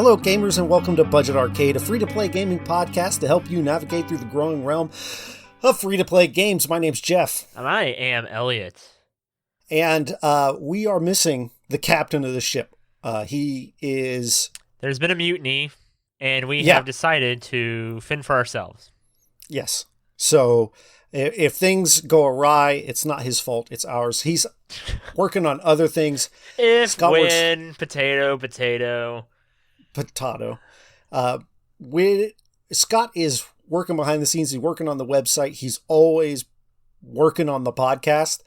Hello, gamers, and welcome to Budget Arcade, a free-to-play gaming podcast to help you navigate through the growing realm of free-to-play games. My name's Jeff. And I am Elliot. And we are missing the captain of the ship. There's been a mutiny, and we have decided to fend for ourselves. Yes. So if things go awry, it's not his fault, it's ours. He's working on other things. Potato. Scott is working behind the scenes. He's working on the website. He's always working on the podcast,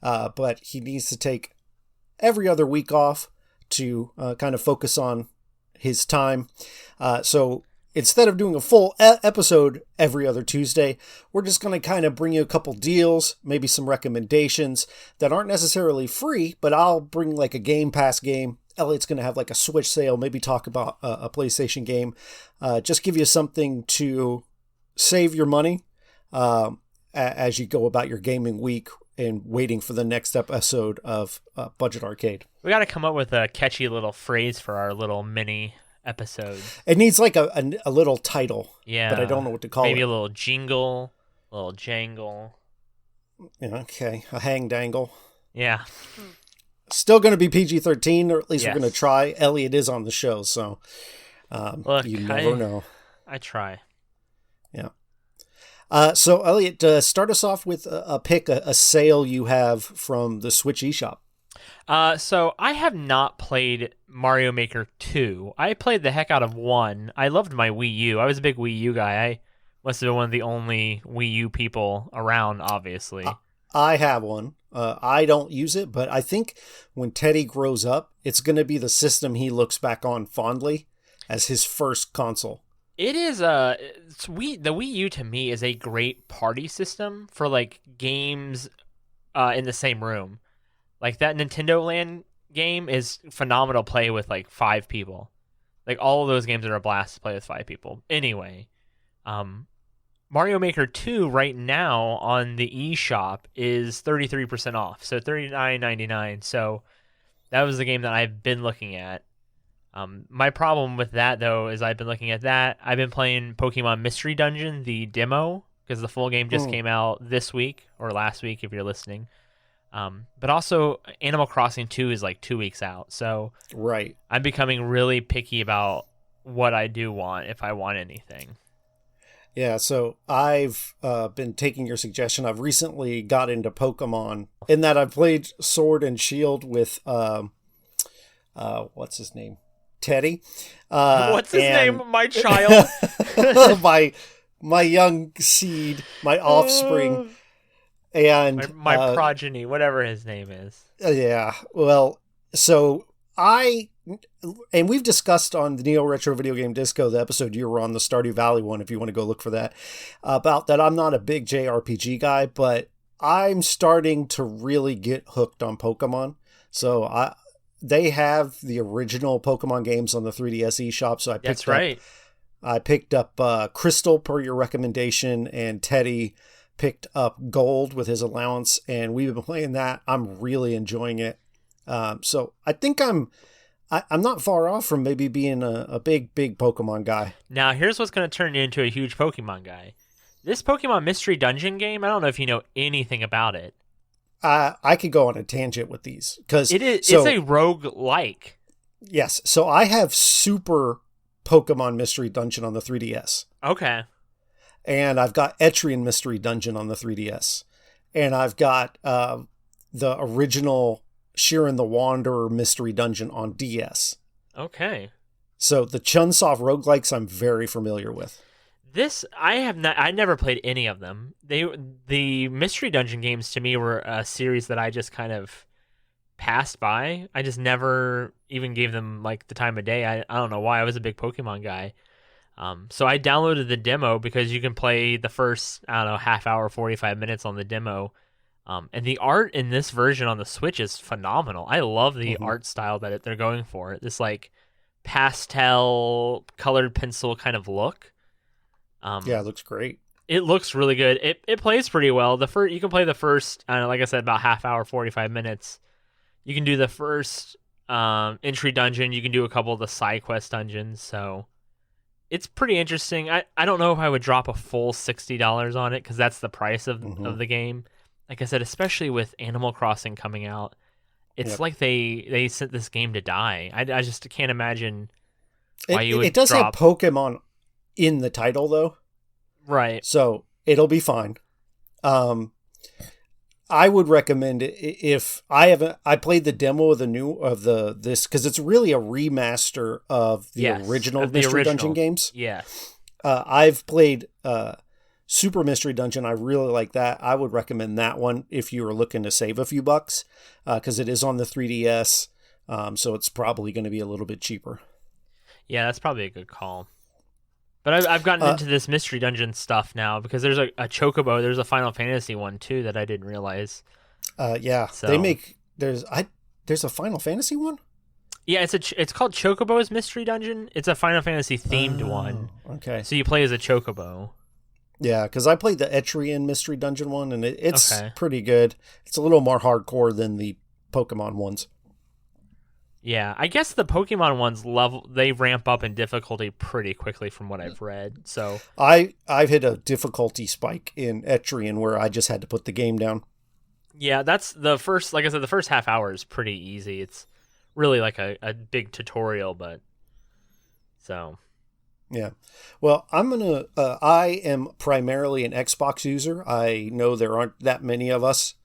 but he needs to take every other week off to kind of focus on his time. So instead of doing a full episode every other Tuesday, we're just going to kind of bring you a couple deals, maybe some recommendations that aren't necessarily free, but I'll bring like a Game Pass game. Elliot's going to have like a Switch sale, maybe talk about a PlayStation game, just give you something to save your money as you go about your gaming week and waiting for the next episode of Budget Arcade. We got to come up with a catchy little phrase for our little mini episode. It needs like a little title, yeah, but I don't know what to call it. Maybe a little jingle, a little jangle. Yeah, okay, a hang dangle. Yeah. Still going to be PG-13, or at least yes. We're going to try. Elliot is on the show, so look, you never know. I try. Yeah. So, Elliot, start us off with a pick, a sale you have from the Switch eShop. So I have not played Mario Maker 2. I played the heck out of 1. I loved my Wii U. I was a big Wii U guy. I must have been one of the only Wii U people around, obviously. I have one. I don't use it, but I think when Teddy grows up, it's going to be the system he looks back on fondly as his first console. It is the Wii U to me is a great party system for like games in the same room. Like that Nintendo Land game is phenomenal to play with like 5 people. Like all of those games are a blast to play with 5 people. Anyway, Mario Maker 2 right now on the eShop is 33% off, so $39.99. So that was the game that I've been looking at. My problem with that, though, is I've been looking at that. I've been playing Pokemon Mystery Dungeon, the demo, because the full game just came out this week, or last week if you're listening. But also, Animal Crossing 2 is like 2 weeks out. So right, I'm becoming really picky about what I do want, if I want anything. Yeah, so I've been taking your suggestion. I've recently got into Pokemon in that I've played Sword and Shield with, what's his name? Teddy. What's his name? My child. my young seed, my offspring. And my progeny, whatever his name is. Yeah, well, so and we've discussed on the Neo Retro Video Game Disco, the episode you were on, the Stardew Valley one, if you want to go look for that, about that I'm not a big JRPG guy, but I'm starting to really get hooked on Pokemon. So they have the original Pokemon games on the 3DS eShop, so I picked up Crystal per your recommendation, and Teddy picked up Gold with his allowance, and we've been playing that. I'm really enjoying it. So I think I'm not far off from maybe being a big Pokemon guy. Now, here's what's going to turn you into a huge Pokemon guy. This Pokemon Mystery Dungeon game, I don't know if you know anything about it. I could go on a tangent with these, because it's a roguelike. Yes. So I have Super Pokemon Mystery Dungeon on the 3DS. Okay. And I've got Etrian Mystery Dungeon on the 3DS. And I've got the original Shiren the Wanderer Mystery Dungeon on DS. Okay. So the Chunsoft roguelikes I'm very familiar with. I never played any of them. The Mystery Dungeon games to me were a series that I just kind of passed by. I just never even gave them like the time of day. I don't know why. I was a big Pokemon guy. So I downloaded the demo because you can play the first, I don't know, half hour, 45 minutes on the demo. And the art in this version on the Switch is phenomenal. I love the art style that they're going for. This like pastel colored pencil kind of look. Yeah, it looks great. It looks really good. It plays pretty well. You can play the first, I don't know, like I said, about half hour, 45 minutes. You can do the first entry dungeon. You can do a couple of the side quest dungeons, so it's pretty interesting. I don't know if I would drop a full $60 on it because that's the price of the game. Like I said, especially with Animal Crossing coming out, it's like they sent this game to die. I just can't imagine why you would. It does drop... have Pokemon in the title though, right? So it'll be fine. I would recommend it if I played the demo of this because it's really a remaster of the original Mystery Dungeon games. Yeah. I've played Super Mystery Dungeon. I really like that. I would recommend that one if you were looking to save a few bucks because it is on the 3DS. So it's probably going to be a little bit cheaper. Yeah, that's probably a good call. But I've gotten into this Mystery Dungeon stuff now because there's a Chocobo. There's a Final Fantasy one too that I didn't realize. Yeah, so. There's a Final Fantasy one. Yeah, it's called Chocobo's Mystery Dungeon. It's a Final Fantasy themed one. Okay. So you play as a Chocobo. Yeah, because I played the Etrian Mystery Dungeon one, and it's pretty good. It's a little more hardcore than the Pokemon ones. Yeah, I guess the Pokemon ones they ramp up in difficulty pretty quickly from what I've read. So I've hit a difficulty spike in Etrian where I just had to put the game down. Yeah, that's the first. Like I said, the first half hour is pretty easy. It's really like a big tutorial, but so. Yeah. Well, I am primarily an Xbox user. I know there aren't that many of us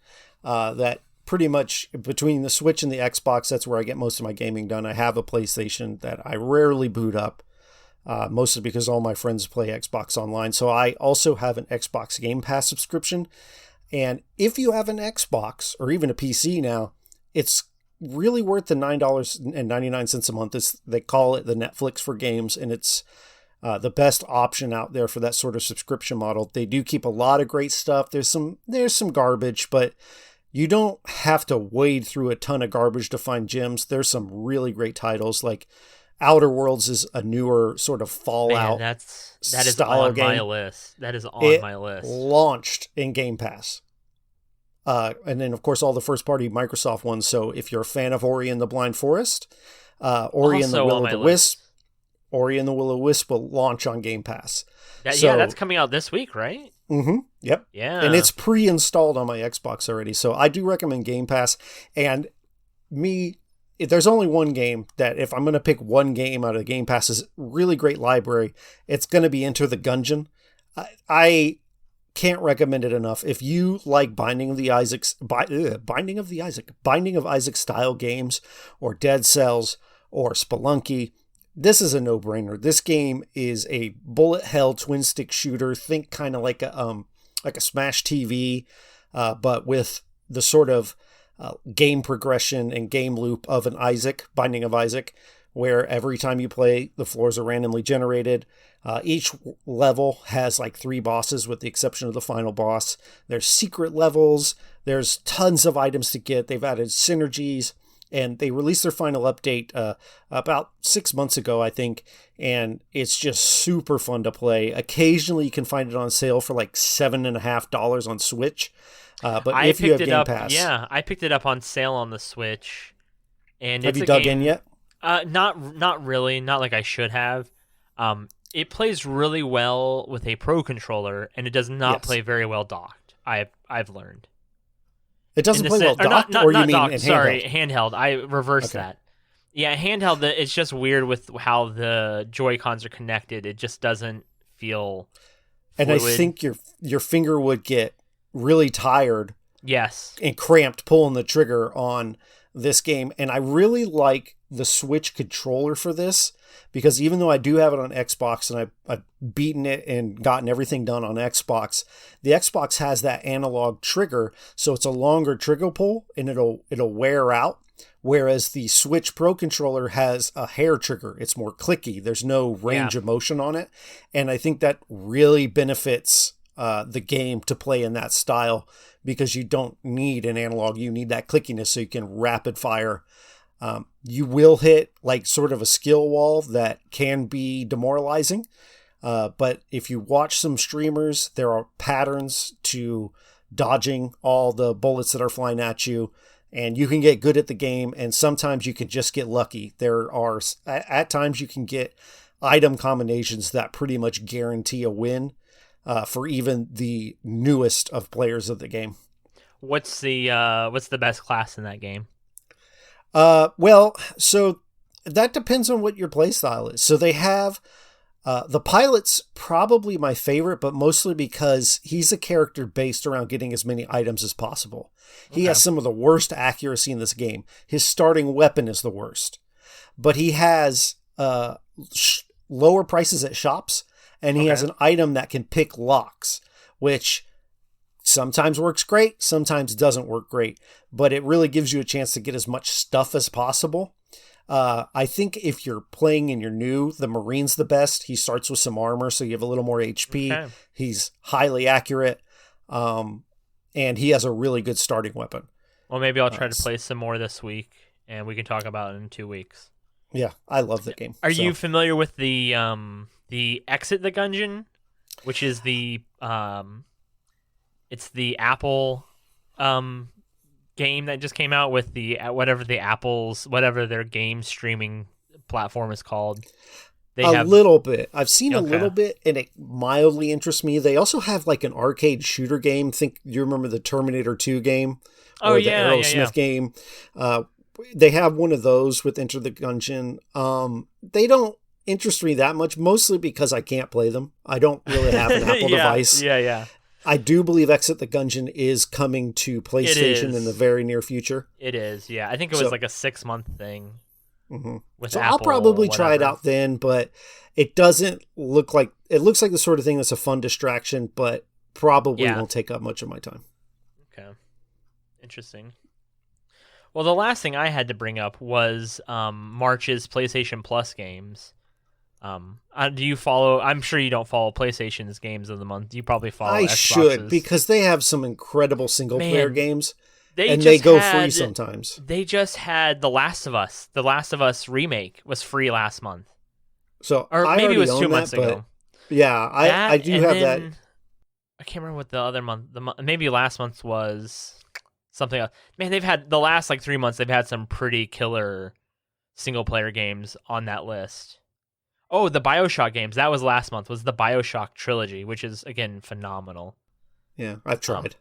that pretty much between the Switch and the Xbox, that's where I get most of my gaming done. I have a PlayStation that I rarely boot up, mostly because all my friends play Xbox Online. So I also have an Xbox Game Pass subscription. And if you have an Xbox or even a PC now, it's really worth the $9.99 a month. They call it the Netflix for games, and it's the best option out there for that sort of subscription model. They do keep a lot of great stuff. There's some garbage, but you don't have to wade through a ton of garbage to find gems. There's some really great titles, like Outer Worlds is a newer sort of Fallout. Man, that is on game. My list. That is on my list. Launched in Game Pass. And then, of course, all the first-party Microsoft ones. So if you're a fan of Ori and the Blind Forest, Ori and the Will of the Wisp, Ori and the Will of the Wisp will launch on Game Pass. Yeah, that's coming out this week, right? Mm-hmm. Yep. Yeah. And it's pre-installed on my Xbox already. So I do recommend Game Pass. And if there's only one game that if I'm going to pick one game out of the Game Pass's really great library, it's going to be Enter the Gungeon. I can't recommend it enough. If you like Binding of Isaac style games or Dead Cells or Spelunky, this is a no-brainer. This game is a bullet hell twin stick shooter. Think kind of like a Smash TV, but with the sort of game progression and game loop of an Binding of Isaac, where every time you play, the floors are randomly generated. Each level has like 3 bosses with the exception of the final boss. There's secret levels. There's tons of items to get. They've added synergies, and they released their final update about 6 months ago, I think, and it's just super fun to play. Occasionally you can find it on sale for like $7.50 on Switch. But if you have Game Pass... Yeah, I picked it up on sale on the Switch. And have you dug in yet? Not really. Not like I should have. It plays really well with a Pro controller, and it does not play very well docked. I've learned. It doesn't play well docked, or you mean docked, handheld? Sorry, handheld. I reversed that. Yeah, handheld. It's just weird with how the Joy-Cons are connected. It just doesn't feel fluid. And I think your finger would get really tired. Yes. And cramped pulling the trigger on this game. And I really like the Switch controller for this, because even though I do have it on Xbox and I've beaten it and gotten everything done on Xbox, the Xbox has that analog trigger, so it's a longer trigger pull and it'll wear out. Whereas the Switch Pro controller has a hair trigger. It's more clicky. There's no range of motion on it. And I think that really benefits the game to play in that style, because you don't need an analog. You need that clickiness so you can rapid fire. You will hit like sort of a skill wall that can be demoralizing. But if you watch some streamers, there are patterns to dodging all the bullets that are flying at you. and you can get good at the game, and sometimes you can just get lucky. There are, at times you can get item combinations that pretty much guarantee a win for even the newest of players of the game. What's the best class in that game? Well, so that depends on what your playstyle is. So they have the pilot's probably my favorite, but mostly because he's a character based around getting as many items as possible. He has some of the worst accuracy in this game. His starting weapon is the worst, but he has lower prices at shops, and he has an item that can pick locks, which sometimes works great, sometimes doesn't work great, but it really gives you a chance to get as much stuff as possible. I think if you're playing and you're new, the Marine's the best. He starts with some armor, so you have a little more HP. Okay. He's highly accurate, and he has a really good starting weapon. Well, maybe I'll try to play some more this week, and we can talk about it in 2 weeks. Yeah, I love the game. Are you familiar with the Exit the Gungeon, which is it's the Apple game that just came out with whatever their game streaming platform is called. Little bit. I've seen a little bit, and it mildly interests me. They also have like an arcade shooter game. You remember the Terminator 2 game? Or the Aerosmith game. They have one of those with Enter the Gungeon. They don't interest me that much, mostly because I can't play them. I don't really have an Apple device. Yeah. I do believe Exit the Gungeon is coming to PlayStation in the very near future. It is, yeah. I think it was like a 6-month thing. Mm-hmm. With so Apple, I'll probably try it out then, but it doesn't look like it looks like the sort of thing that's a fun distraction, but probably won't take up much of my time. Okay, interesting. Well, the last thing I had to bring up was March's PlayStation Plus games. Do you follow? I'm sure you don't follow PlayStation's games of the month. You probably follow. I Xbox's. should, because they have some incredible single player games. They go free sometimes. They just had The Last of Us. The Last of Us remake was free last month. So or maybe it was 2 months ago. Yeah, I do have that. I can't remember what the other month. Maybe last month was something else. Man, they've had the last 3 months. They've had some pretty killer single player games on that list. Oh, the BioShock games. That was last month. Was the BioShock trilogy, which is again phenomenal. Yeah, I've tried.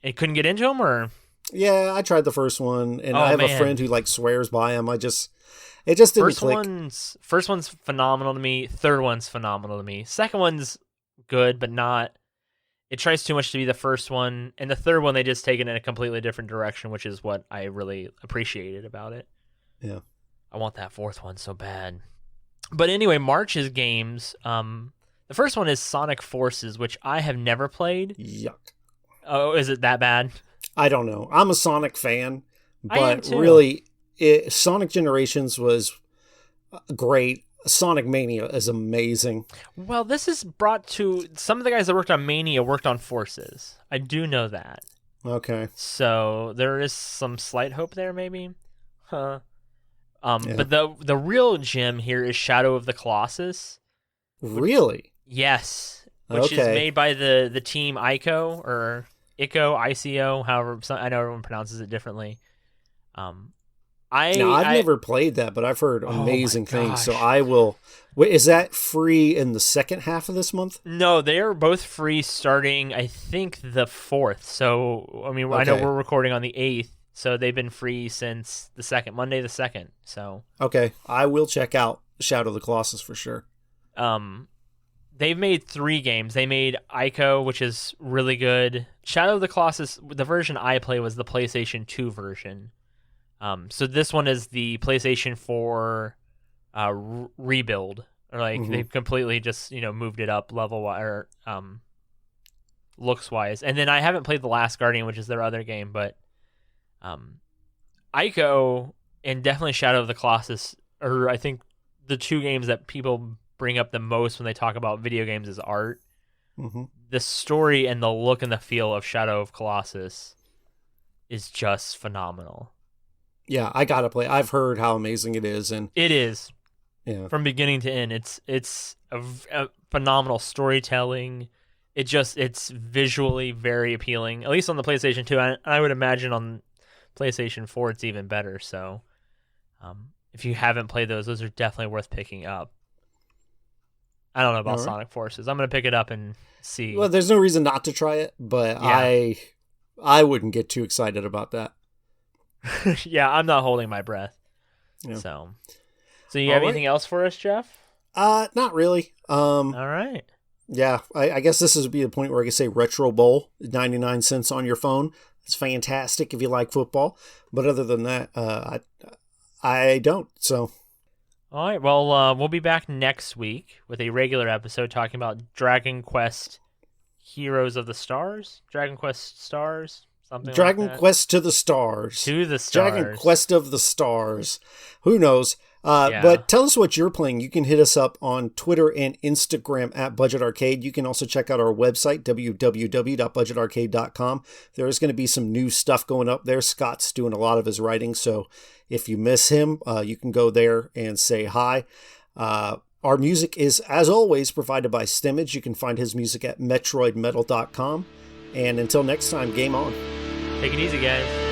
It couldn't get into them, or? Yeah, I tried the first one, and I have a friend who swears by them. It just didn't click. First one's phenomenal to me. Third one's phenomenal to me. Second one's good, but not. It tries too much to be the first one, and the third one they just take it in a completely different direction, which is what I really appreciated about it. Yeah, I want that fourth one so bad. But anyway, March's games. The first one is Sonic Forces, which I have never played. Yuck. Oh, is it that bad? I don't know. I'm a Sonic fan, but really, Sonic Generations was great. Sonic Mania is amazing. Well, this is brought to some of the guys that worked on Mania worked on Forces. I do know that. Okay. So there is some slight hope there, maybe. Huh. But the real gem here is Shadow of the Colossus. Really? Yes. Which is made by the team ICO or ICO, however I know everyone pronounces it differently. I've never played that, but I've heard amazing things. So I will. Wait, is that free in the second half of this month? No, they are both free starting, I think, the 4th. So I mean, I know we're recording on the 8th, so they've been free since Monday the 2nd. So okay, I will check out Shadow of the Colossus for sure. They've made 3 games. They made Ico, which is really good. Shadow of the Colossus, the version I play was the PlayStation 2 version. So this one is the PlayStation 4 rebuild. Or they've completely just, moved it up level-wise, or looks-wise. And then I haven't played The Last Guardian, which is their other game, but Ico and definitely Shadow of the Colossus are, I think, the 2 games that people bring up the most when they talk about video games as art. Mm-hmm. The story and the look and the feel of Shadow of Colossus is just phenomenal. Yeah, I gotta play. I've heard how amazing it is, and it is. Yeah, from beginning to end, it's a phenomenal storytelling. It's visually very appealing, at least on the PlayStation 2. I would imagine on PlayStation 4, it's even better. So if you haven't played those are definitely worth picking up. I don't know about Sonic Forces. I'm going to pick it up and see. Well, there's no reason not to try it, but yeah. I wouldn't get too excited about that. Yeah, I'm not holding my breath. Yeah. So you have anything else for us, Jeff? Not really. All right. Yeah, I guess this would be the point where I can say Retro Bowl, 99 cents on your phone. It's fantastic if you like football. But other than that, I don't. So. All right. Well, we'll be back next week with a regular episode talking about Dragon Quest Heroes of the Stars, Dragon Quest Stars, something Dragon like that. Quest to the Stars. To the Stars. Dragon Quest of the Stars. Who knows? But tell us what you're playing. You can hit us up on Twitter and Instagram at Budget Arcade. You can also check out our website, www.budgetarcade.com. There's going to be some new stuff going up there. Scott's doing a lot of his writing, so if you miss him, you can go there and say hi. Our music is, as always, provided by Stimage. You can find his music at metroidmetal.com. And until next time, game on. Take it easy, guys.